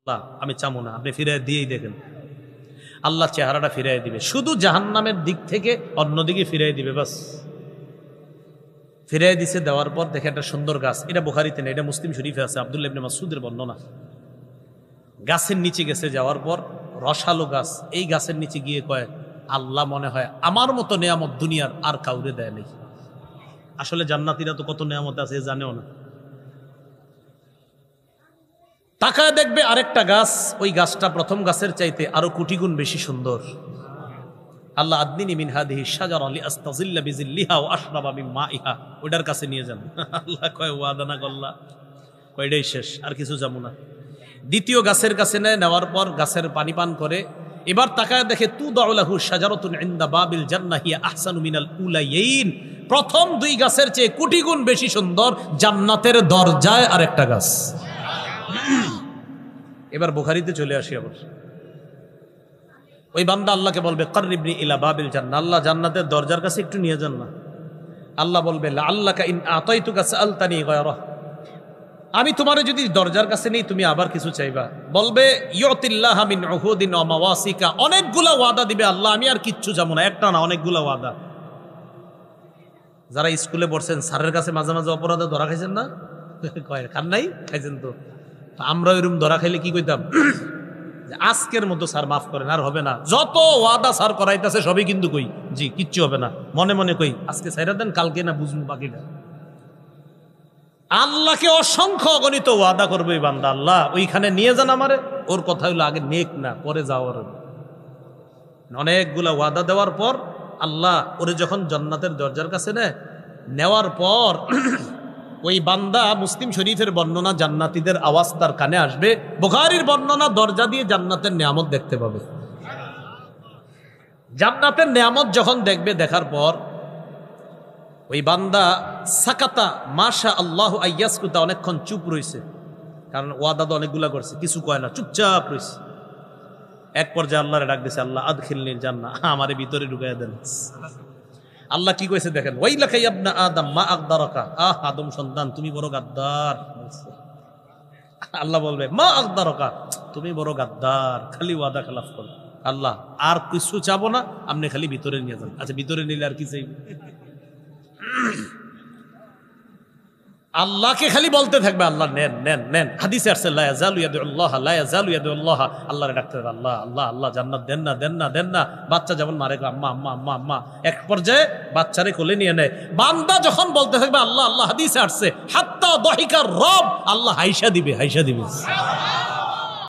আল্লাহ আমি চামো না, আপনি ফিরিয়ে দিয়েই দেখেন। আল্লাহ চেহারাটা ফিরিয়ে দিবে, শুধু জাহান্নামের দিক থেকে অন্যদিকে ফিরিয়ে দিবে, বাস। ফিরিয়ে দিছে, দেওয়ার পর দেখে একটা সুন্দর গাছ, এটা বুখারীতে না, এটা মুসলিম শরীফে আছে, আব্দুল্লাহ ইবনে মাসউদের বর্ণনা। গাছের নিচে গেছে, যাওয়ার পর রসালো গাছ, এই গাছের নিচে গিয়ে কয়, আল্লাহ মনে হয় আমার মতো নেয়ামত দুনিয়ার আর কাউরে দেয় নেই। আসলে জান্নাতীরা তো কত নেয়ামত আছে জানেও না। তাকায় দেখবে আরেকটা গাছ, ওই গাছটা প্রথম গাছের চাইতে আরো কোটি গুণ বেশি সুন্দর। আল্লাহ আদনিনি মিন হাদিহি শাজারা লিআস্তাযিল্লা বিযিল্লিহা ওয়া আশরাবা মিন মাইহা, ওটার কাছে নিয়ে যান। আল্লাহ কয় ওয়াদা না করলা, কয়টাই শেষ, আর কিছু যাবো না। দ্বিতীয় গাছের কাছে নেওয়ার পর গাছের পানি পান করে, এবার তাকায় দেখে তুদাউ লাহু শাজারাতুন ইনদা বাবিল জান্নাহ হিয়া আহসানু মিনাল উলাইয়িন, প্রথম দুই গাছের চেয়ে কোটি গুণ বেশি সুন্দর জান্নাতের দরজায় আরেকটা গাছ। এবার বুখারীতে চলে আসি আবার। ওই বান্দা আল্লাহকে বলবে কাররিবনি ইলা বাবিল জান্নাহ, আল্লাহ জান্নাতের দরজার কাছে একটু নিয়ে যান না। আল্লাহ বলবে লাআল্লাকা ইন আতাইতুকা সাআলতানি গায়রা, আমি তোমারে যদি দরজার কাছে নেই তুমি আবার কিছু চাইবা। বলবে ইউতিল্লাহা মিন উহুদিন ওয়া মাওয়াসিকা, অনেকগুলা ওয়াদা দিবে আল্লাহ, আমি আর কিচ্ছু যাবো না, একটা না অনেকগুলা ওয়াদা। যারা স্কুলে পড়ছেন স্যারের কাছে মাঝে মাঝে অপরাধে ধরা খাইছেন না? কয় খান নাই, খাইছেন তো। আমরা ওইরকম ধরা খাইলে কি কইতাম, আজকের মতো স্যার মাফ করেন, আর হবে না, যত ওয়াদা স্যার করাইতেছে সবই কিন্তু কই জি কিচ্ছু হবে না, মনে মনে কই আজকে ছাইরা দেন, কালকে না বুঝবো বাকিটা। আল্লাহকে অসংখ্য অগণিত ওয়াদা করবে এই বান্দা, আল্লাহ ওইখানে নিয়ে যান আমারে। ওর কথা হইলো আগে নেক না, পরে যাওয়ার। অনেকগুলা ওয়াদা দেওয়ার পর আল্লাহ ওরে যখন জান্নাতের দরজার কাছে নেওয়ার পর ওই বান্দা, মুসলিম শরীফের বর্ণনা, জান্নাতীদের আওয়াজ তার কানে আসবে, বুখারীর বর্ণনা দরজা দিয়ে জান্নাতের নিয়ামত দেখতে পাবে। জান্নাতের নিয়ামত যখন দেখবে, দেখার পর ওই বান্দা সাকাতা মাশা আল্লাহ আইয়াসকুতা, অনেকক্ষণ চুপ রইছে, কারণ ওয়াদা তো অনেকগুলা করছে, কিছু কয় না, চুপচাপ রইছে। এক পর্যায়ে আল্লাহরে ডাক দিছে, আল্লাহ আদখিলনিল জান্নাহ, আমারে ভিতরে ঢুকাইয়া দেন। আল্লাহ কি কইছে দেখেন, ওয়াইলাকা ইয়া ইবনা আদম মা আকদারাকা, আদম সন্তান তুমি বড় গাদ্দার। আল্লাহ বলবে মা আকদারাকা, তুমি বড় গাদ্দার, খালি ওয়াদা খেলাফ করো। আল্লাহ আর কিছু চাবো না, আপনি খালি ভিতরে নিয়ে যান। আচ্ছা ভিতরে নিলে আর কি চাইবে? আল্লাহকে খালি বলতে থাকবে আল্লাহ নেন নেন নেন। হাদিসে আসছে লা ইয়াজালু ইয়াদুল্লাহ লা ইয়াজালু ইয়াদুল্লাহ, আল্লাহরে ডাকতে থাকবে আল্লাহ আল্লাহ আল্লাহ, জান্নাত দেন না দেন না দেন না। বাচ্চা যেমন মারে আম্মা আম্মা আম্মা আম্মা, এক পর্যায়ে বাচ্চারে কোলে নিয়ে নেয়। বান্দা যখন বলতে থাকবে আল্লাহ আল্লাহ, হাদিসে আসছে হাত্তা দাহিকা রব, আল্লাহ হাইসা দিবে হাইসা দিবে।